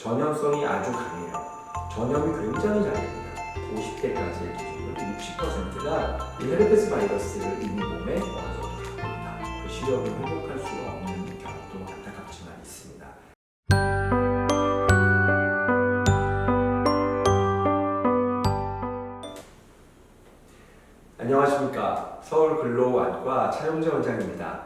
전염성이 아주 강해요. 전염이 굉장히 잘 됩니다. 50대까지의 기준으로 60%가 이 헤르페스 바이러스를 이미 몸에 어느 정도 갖고 있다. 그 시력을 회복할 수가 없는 경우도 안타깝지만 있습니다. 안녕하십니까. 서울글로안과 차용재 원장입니다.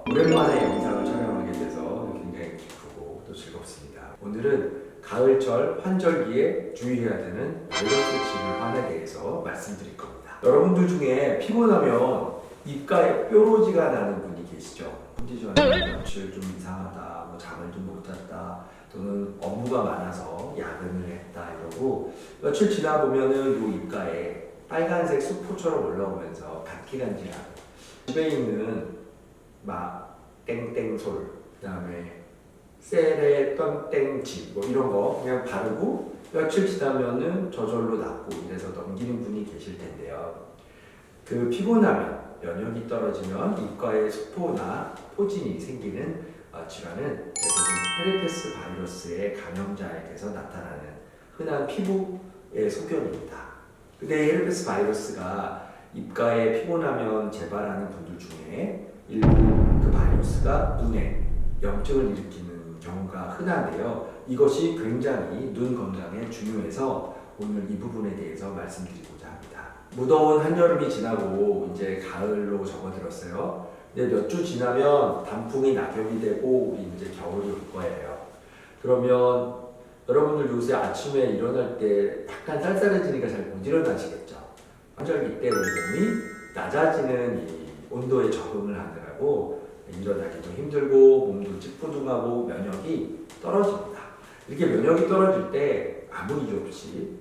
오랜만에 영상을 촬영하게 돼서 굉장히 기쁘고 또 즐겁습니다. 오늘은 가을철 환절기에 주의해야 되는 바이러스 질환에 대해서 말씀드릴 겁니다. 여러분들 중에 피곤하면 입가에 뾰루지가 나는 분이 계시죠? 컨디션이 며칠 좀 이상하다, 뭐 잠을 좀 못 잤다, 또는 업무가 많아서 야근을 했다 이러고 며칠 지나 보면은 요 입가에 빨간색 수포처럼 올라오면서 간질간질하고 집에 있는 막 땡땡솔, 그 다음에 세레 땡땡지 뭐 이런 거 그냥 바르고 며칠 지나면은 저절로 낫고 이래서 넘기는 분이 계실 텐데요. 그 피곤하면 면역이 떨어지면 입가에 수포나 포진이 생기는 질환은 대부분 헤르페스 바이러스의 감염자에게서 나타나는 흔한 피부의 소견입니다. 근데 헤르페스 바이러스가 입가에 피곤하면 재발하는 분들 중에 일부 그 바이러스가 눈에 염증을 일으키는 경우가 흔한데요. 이것이 굉장히 눈 건강에 중요해서 오늘 이 부분에 대해서 말씀드리고자 합니다. 무더운 한여름이 지나고 이제 가을로 접어들었어요. 근데 몇 주 지나면 단풍이 낙엽이 되고 우리 이제 겨울이 올 거예요. 그러면 여러분들 요새 아침에 일어날 때 약간 쌀쌀해지니까 잘 못 일어나시겠죠? 환절기 때 우리 몸이 낮아지는 이 온도에 적응을 하느라고 일어나기도 힘들고 몸도 찌뿌둥하고 면역이 떨어집니다. 이렇게 면역이 떨어질 때 아무 이유 없이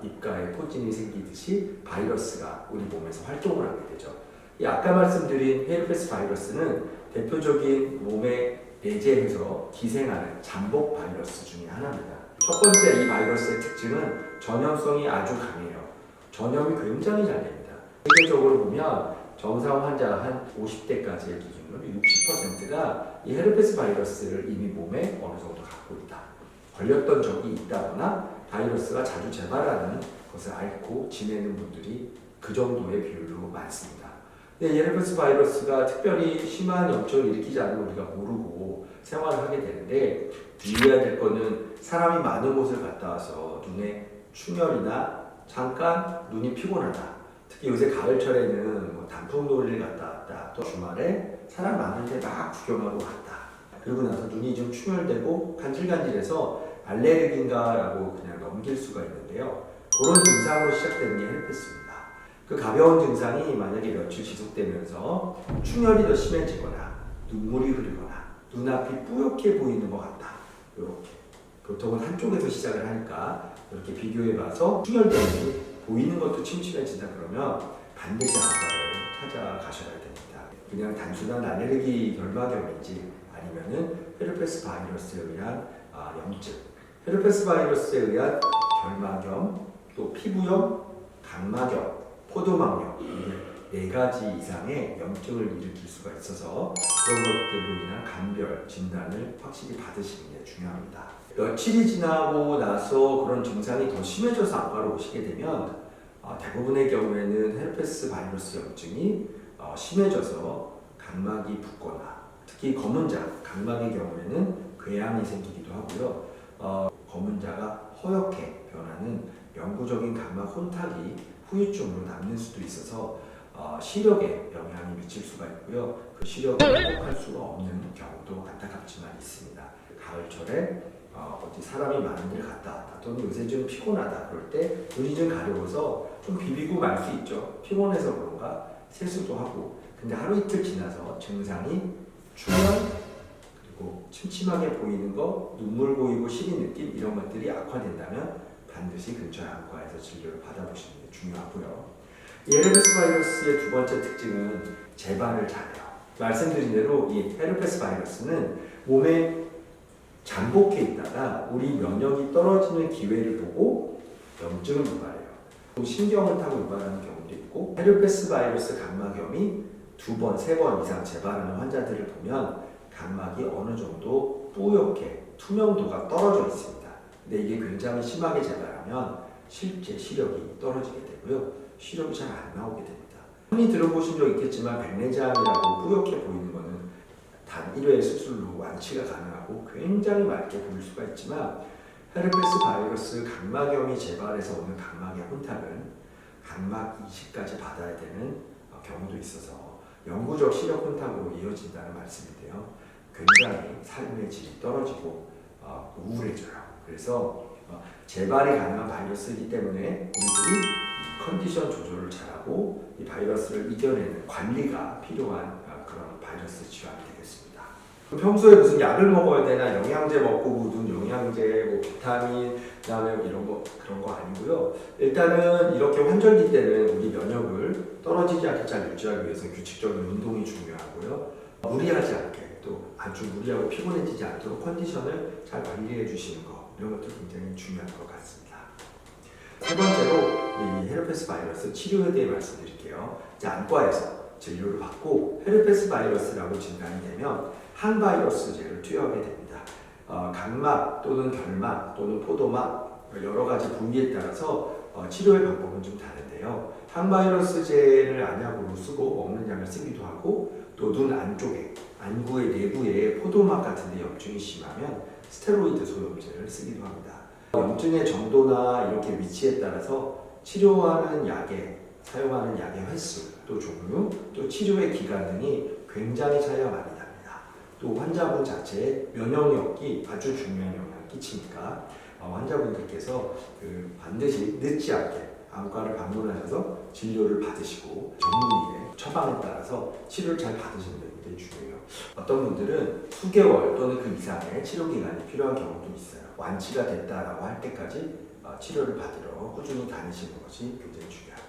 입가에 포진이 생기듯이 바이러스가 우리 몸에서 활동을 하게 되죠. 이 아까 말씀드린 헤르페스 바이러스는 대표적인 몸에 내재해서 기생하는 잠복 바이러스 중에 하나입니다. 첫 번째 이 바이러스의 특징은 전염성이 아주 강해요. 전염이 굉장히 잘 됩니다. 세계적으로 보면 정상 환자 한 50대까지의 기준으로 60%가 이 헤르페스 바이러스를 이미 몸에 어느 정도 갖고 있다. 걸렸던 적이 있다거나 바이러스가 자주 재발하는 것을 앓고 지내는 분들이 그 정도의 비율로 많습니다. 근데 이 헤르페스 바이러스가 특별히 심한 염증을 일으키지 않으면 우리가 모르고 생활을 하게 되는데 주의해야 될 거는 사람이 많은 곳을 갔다 와서 눈에 충혈이나 잠깐 눈이 피곤하다. 특히 요새 가을철에는 뭐 단풍놀이를 갔다 왔다. 또 주말에 사람 많은데 막 구경하고 갔다. 그러고 나서 눈이 좀 충혈되고 간질간질해서 알레르기인가라고 그냥 넘길 수가 있는데요. 그런 증상으로 시작되는 게 헤르페스입니다. 그 가벼운 증상이 만약에 며칠 지속되면서 충혈이 더 심해지거나 눈물이 흐르거나 눈앞이 뿌옇게 보이는 것 같다. 이렇게 보통은 한쪽에서 시작을 하니까 이렇게 비교해봐서 충혈되는 보이는 것도 침침해진다 그러면 반드시 안과를 찾아가셔야 됩니다. 그냥 단순한 알레르기 결막염인지 아니면은 헤르페스 바이러스에 의한 염증, 헤르페스 바이러스에 의한 결막염, 또 피부염, 각막염, 포도막염 이게 4가지 이상의 염증을 일으킬 수가 있어서 그런 것들로 인한 감별 진단을 확실히 받으시는 게 중요합니다. 며칠이 지나고 나서 그런 증상이 더 심해져서 안과로 오시게 되면 대부분의 경우에는 헤르페스 바이러스 염증이 심해져서 각막이 붓거나 특히 검은자, 각막의 경우에는 궤양이 생기기도 하고요. 검은자가 허옇게 변하는 영구적인 각막 혼탁이 후유증으로 남는 수도 있어서 시력에 영향이 미칠 수가 있고요. 그 시력을 회복할 수가 없는 경우도 안타깝지만 있습니다. 가을철에 어디 사람이 많은 데 갔다 왔다 또는 요새 좀 피곤하다 그럴 때 눈이 좀 가려워서 좀 비비고 말 수 있죠. 피곤해서 그런가 세수도 하고 근데 하루 이틀 지나서 증상이 충혈 그리고 침침하게 보이는 거 눈물 고이고 시린 느낌 이런 것들이 악화된다면 반드시 근처의 안과에서 진료를 받아보시는 게 중요하고요. 이 헤르페스 바이러스의 두 번째 특징은 재발을 잘해요. 말씀드린 대로 이 헤르페스 바이러스는 몸에 잠복해 있다가 우리 면역이 떨어지는 기회를 보고 염증을 유발해요. 또 신경을 타고 유발하는 경우도 있고 헤르페스 바이러스 각막염이 2번, 3번 이상 재발하는 환자들을 보면 각막이 어느 정도 뿌옇게 투명도가 떨어져 있습니다. 근데 이게 굉장히 심하게 재발하면 실제 시력이 떨어지게 되고요. 시력이 잘 안 나오게 됩니다. 흔히 들어보신 적 있겠지만 백내장이라고 뿌옇게 보이는 거는 단 1회 수술로 완치가 가능하고 굉장히 맑게 보일 수가 있지만 헤르페스 바이러스 각막염이 재발해서 오는 각막의 혼탁은 각막 이식까지 받아야 되는 경우도 있어서 영구적 시력 혼탁으로 이어진다는 말씀인데요. 굉장히 삶의 질이 떨어지고 우울해져요. 그래서 재발이 가능한 바이러스이기 때문에 우리들이 컨디션 조절을 잘하고 이 바이러스를 이겨내는 관리가 필요한 그런 바이러스 질환이 되겠습니다. 평소에 무슨 약을 먹어야 되나, 영양제 먹고 무슨 영양제, 뭐 비타민, 그다음에 이런 거 그런 거 아니고요. 일단은 이렇게 환절기 때는 우리 면역을 떨어지지 않게 잘 유지하기 위해서 규칙적인 운동이 중요하고요. 무리하지 않게 또 아주 무리하고 피곤해지지 않도록 컨디션을 잘 관리해 주시는 거, 이런 것도 굉장히 중요한 것 같습니다. 세 번째로 이 헤르페스 바이러스 치료에 대해 말씀드릴게요. 이제 안과에서 진료를 받고 헤르페스 바이러스라고 진단이 되면 항바이러스제를 투여하게 됩니다. 각막 또는 결막 또는 포도막 여러 가지 부위에 따라서 치료의 방법은 좀 다른데요. 항바이러스제를 안약으로 쓰고 먹는 약을 쓰기도 하고 또 눈 안쪽에 안구의 내부에 포도막 같은 데 염증이 심하면 스테로이드 소염제를 쓰기도 합니다. 염증의 정도나 이렇게 위치에 따라서 치료하는 약에 사용하는 약의 횟수, 또 종류, 또 치료의 기간 등이 굉장히 차이가 많이 납니다. 또 환자분 자체의 면역력이 아주 중요한 영향을 끼치니까 환자분들께서 반드시 늦지 않게 안과를 방문하셔서 진료를 받으시고 전문의의 처방에 따라서 치료를 잘 받으시는 게 굉장히 중요해요. 어떤 분들은 수개월 또는 그 이상의 치료 기간이 필요한 경우도 있어요. 완치가 됐다라고 할 때까지 치료를 받으러 꾸준히 다니시는 것이 굉장히 중요합니다.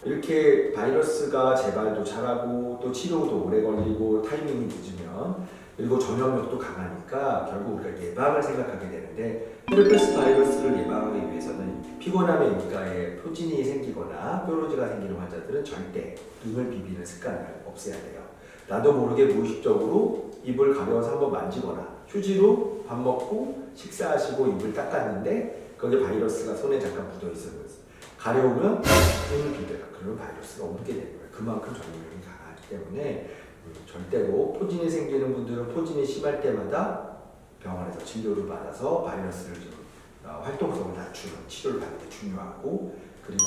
이렇게 바이러스가 재발도 잘하고 또 치료도 오래 걸리고 타이밍이 늦으면, 그리고 전염력도 강하니까 결국 우리가 예방을 생각하게 되는데, 헤르페스 바이러스를 예방하기 위해서는 피곤함의 입가에 표진이 생기거나 뾰루지가 생기는 환자들은 절대 눈을 비비는 습관을 없애야 돼요. 나도 모르게 무의식적으로 입을 가려워서 한번 만지거나 휴지로 밥 먹고 식사하시고 입을 닦았는데 거기에 바이러스가 손에 잠깐 묻어 있어요. 가려우면 눈을 비벼요. 그러면 바이러스가 옮게 되는 거예요. 그만큼 전염력이 강하기 때문에 절대로 포진이 생기는 분들은 포진이 심할 때마다 병원에서 진료를 받아서 바이러스를 좀 활동성을 낮추는 치료를 받는 게 중요하고, 그리고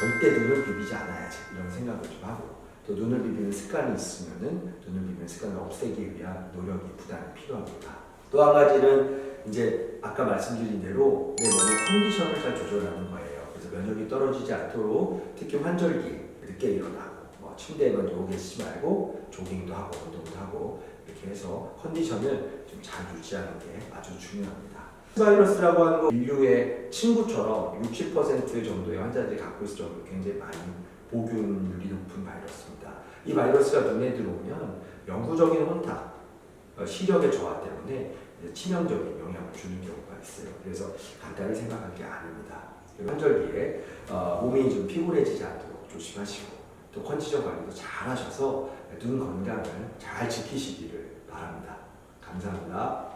절대 눈을 비비지 않아야지 이런 생각을 좀 하고, 또 눈을 비비는 습관이 있으면은 눈을 비비는 습관을 없애기 위한 노력이 부단히 필요합니다. 또 한 가지는 이제 아까 말씀드린 대로 내 몸의 컨디션을 잘 조절하는 거예요. 그래서 면역이 떨어지지 않도록 특히 환절기에 늦게 일어나고 침대에만 누워 계시지 말고 조깅도 하고 운동도 하고 이렇게 해서 컨디션을 좀 잘 유지하는 게 아주 중요합니다. 바이러스라고 하는 건 인류의 친구처럼 60% 정도의 환자들이 갖고 있을 정도로 굉장히 많이 보균율이 높은 바이러스입니다. 이 바이러스가 눈에 들어오면 영구적인 혼탁, 시력의 저하 때문에 치명적인 영향을 주는 경우가 있어요. 그래서 간단히 생각할 게 아닙니다. 환절기에 몸이 좀 피곤해지지 않도록 조심하시고, 또 컨디션 관리도 잘 하셔서 눈 건강을 잘 지키시기를 바랍니다. 감사합니다.